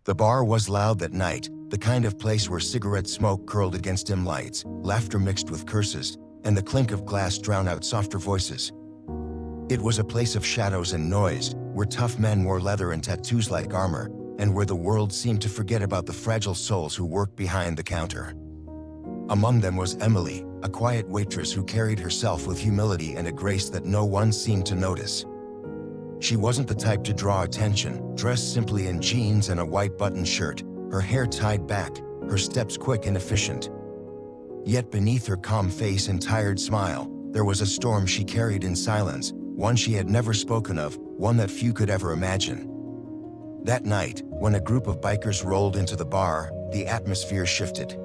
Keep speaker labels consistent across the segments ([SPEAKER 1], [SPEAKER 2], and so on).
[SPEAKER 1] The bar was loud that night, the kind of place where cigarette smoke curled against dim lights, laughter mixed with curses, and the clink of glass drowned out softer voices. It was a place of shadows and noise, where tough men wore leather and tattoos like armor, and where the world seemed to forget about the fragile souls who worked behind the counter. Among them was Emily, a quiet waitress who carried herself with humility and a grace that no one seemed to notice. She wasn't the type to draw attention, dressed simply in jeans and a white button shirt, her hair tied back, her steps quick and efficient. Yet beneath her calm face and tired smile, there was a storm she carried in silence, one she had never spoken of, one that few could ever imagine. That night, when a group of bikers rolled into the bar, the atmosphere shifted.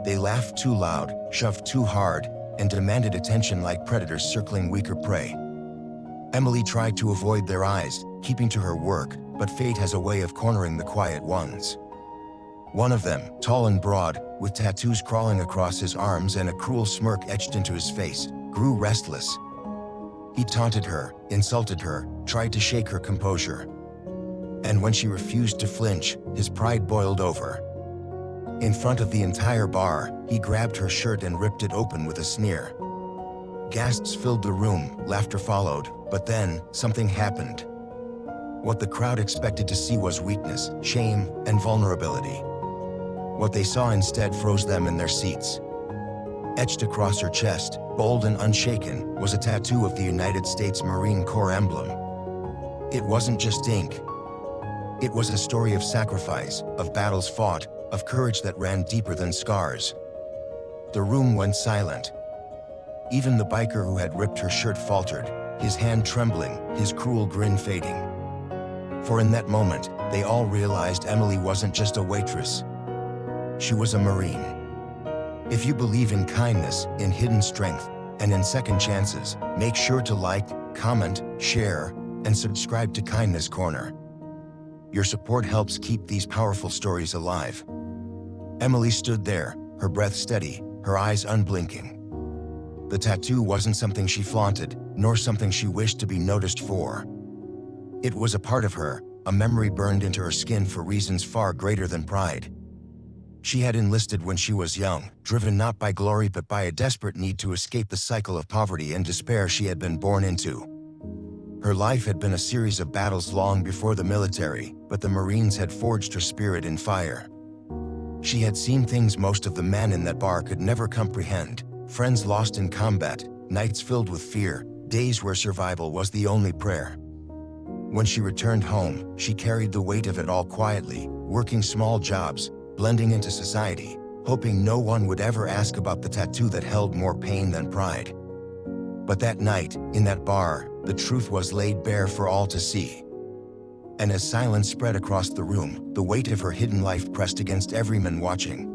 [SPEAKER 1] They laughed too loud, shoved too hard, and demanded attention like predators circling weaker prey. Emily tried to avoid their eyes, keeping to her work, but fate has a way of cornering the quiet ones. One of them, tall and broad, with tattoos crawling across his arms and a cruel smirk etched into his face, grew restless. He taunted her, insulted her, tried to shake her composure. And when she refused to flinch, his pride boiled over. In front of the entire bar, he grabbed her shirt and ripped it open with a sneer. Gasps filled the room, laughter followed, but then, something happened. What the crowd expected to see was weakness, shame, and vulnerability. What they saw instead froze them in their seats. Etched across her chest, bold and unshaken, was a tattoo of the United States Marine Corps emblem. It wasn't just ink. It was a story of sacrifice, of battles fought, of courage that ran deeper than scars. The room went silent. Even the biker who had ripped her shirt faltered, his hand trembling, his cruel grin fading. For in that moment, they all realized Emily wasn't just a waitress. She was a Marine. If you believe in kindness, in hidden strength, and in second chances, make sure to like, comment, share, and subscribe to Kindness Corner. Your support helps keep these powerful stories alive. Emily stood there, her breath steady, her eyes unblinking. The tattoo wasn't something she flaunted, nor something she wished to be noticed for. It was a part of her, a memory burned into her skin for reasons far greater than pride. She had enlisted when she was young, driven not by glory but by a desperate need to escape the cycle of poverty and despair she had been born into. Her life had been a series of battles long before the military, but the Marines had forged her spirit in fire. She had seen things most of the men in that bar could never comprehend, friends lost in combat, nights filled with fear, days where survival was the only prayer. When she returned home, she carried the weight of it all quietly, working small jobs, blending into society, hoping no one would ever ask about the tattoo that held more pain than pride. But that night, in that bar, the truth was laid bare for all to see. And as silence spread across the room, the weight of her hidden life pressed against every man watching.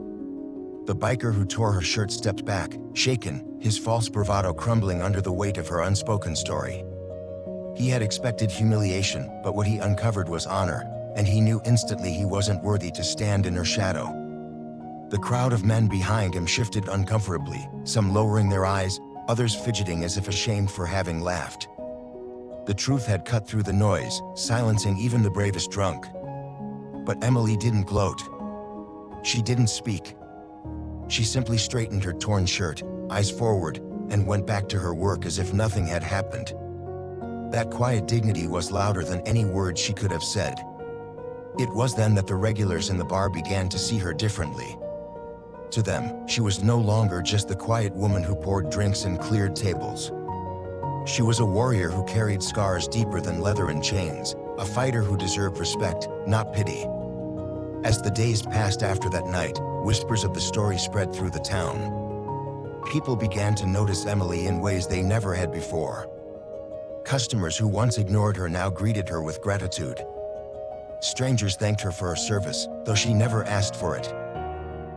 [SPEAKER 1] The biker who tore her shirt stepped back, shaken, his false bravado crumbling under the weight of her unspoken story. He had expected humiliation, but what he uncovered was honor, and he knew instantly he wasn't worthy to stand in her shadow. The crowd of men behind him shifted uncomfortably, some lowering their eyes, others fidgeting as if ashamed for having laughed. The truth had cut through the noise, silencing even the bravest drunk. But Emily didn't gloat. She didn't speak. She simply straightened her torn shirt, eyes forward, and went back to her work as if nothing had happened. That quiet dignity was louder than any words she could have said. It was then that the regulars in the bar began to see her differently. To them, she was no longer just the quiet woman who poured drinks and cleared tables. She was a warrior who carried scars deeper than leather and chains, a fighter who deserved respect, not pity. As the days passed after that night, whispers of the story spread through the town. People began to notice Emily in ways they never had before. Customers who once ignored her now greeted her with gratitude. Strangers thanked her for her service, though she never asked for it.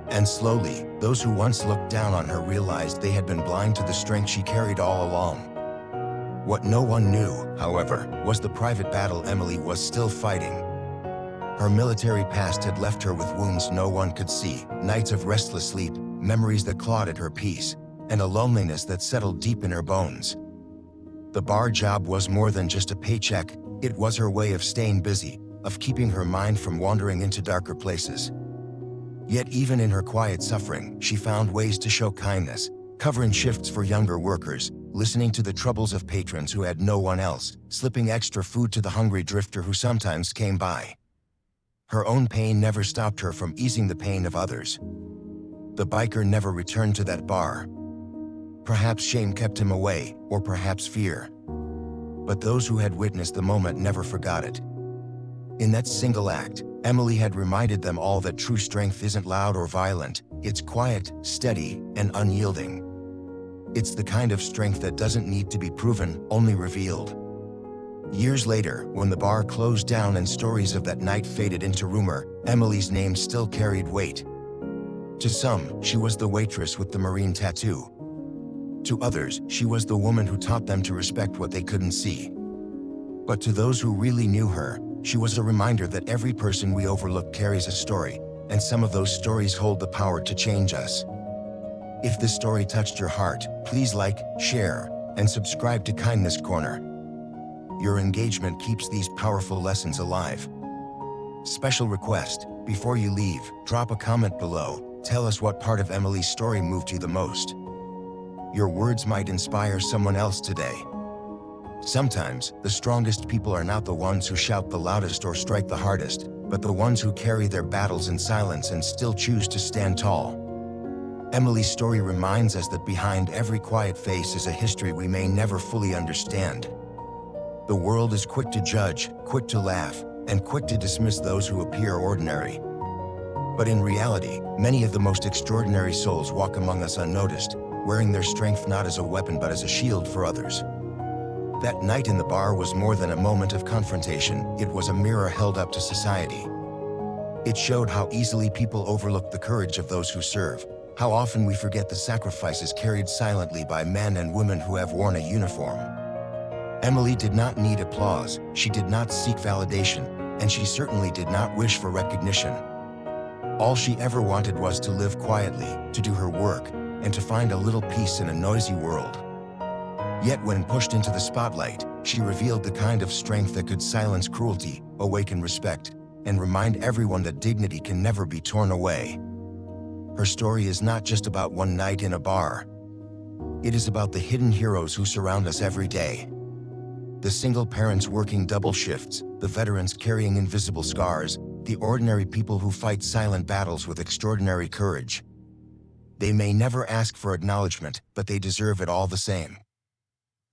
[SPEAKER 1] And slowly, those who once looked down on her realized they had been blind to the strength she carried all along. What no one knew, however, was the private battle Emily was still fighting. Her military past had left her with wounds no one could see, nights of restless sleep, memories that clawed at her peace, and a loneliness that settled deep in her bones. The bar job was more than just a paycheck, it was her way of staying busy, of keeping her mind from wandering into darker places. Yet even in her quiet suffering, she found ways to show kindness, covering shifts for younger workers, listening to the troubles of patrons who had no one else, slipping extra food to the hungry drifter who sometimes came by. Her own pain never stopped her from easing the pain of others. The biker never returned to that bar. Perhaps shame kept him away, or perhaps fear. But those who had witnessed the moment never forgot it. In that single act, Emily had reminded them all that true strength isn't loud or violent, it's quiet, steady, and unyielding. It's the kind of strength that doesn't need to be proven, only revealed. Years later, when the bar closed down and stories of that night faded into rumor, Emily's name still carried weight. To some, she was the waitress with the marine tattoo. To others, she was the woman who taught them to respect what they couldn't see. But to those who really knew her, she was a reminder that every person we overlook carries a story, and some of those stories hold the power to change us. If this story touched your heart, please like, share, and subscribe to Kindness Corner. Your engagement keeps these powerful lessons alive. Special request: before you leave, drop a comment below. Tell us what part of Emily's story moved you the most. Your words might inspire someone else today. Sometimes, the strongest people are not the ones who shout the loudest or strike the hardest, but the ones who carry their battles in silence and still choose to stand tall. Emily's story reminds us that behind every quiet face is a history we may never fully understand. The world is quick to judge, quick to laugh, and quick to dismiss those who appear ordinary. But in reality, many of the most extraordinary souls walk among us unnoticed, wearing their strength not as a weapon but as a shield for others. That night in the bar was more than a moment of confrontation, it was a mirror held up to society. It showed how easily people overlook the courage of those who serve, how often we forget the sacrifices carried silently by men and women who have worn a uniform. Emily did not need applause, she did not seek validation, and she certainly did not wish for recognition. All she ever wanted was to live quietly, to do her work, and to find a little peace in a noisy world. Yet when pushed into the spotlight, she revealed the kind of strength that could silence cruelty, awaken respect, and remind everyone that dignity can never be torn away. Her story is not just about one night in a bar. It is about the hidden heroes who surround us every day. The single parents working double shifts, the veterans carrying invisible scars, the ordinary people who fight silent battles with extraordinary courage. They may never ask for acknowledgement, but they deserve it all the same.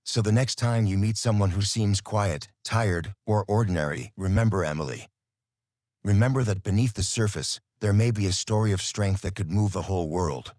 [SPEAKER 1] So the next time you meet someone who seems quiet, tired, or ordinary, remember Emily. Remember that beneath the surface, there may be a story of strength that could move the whole world.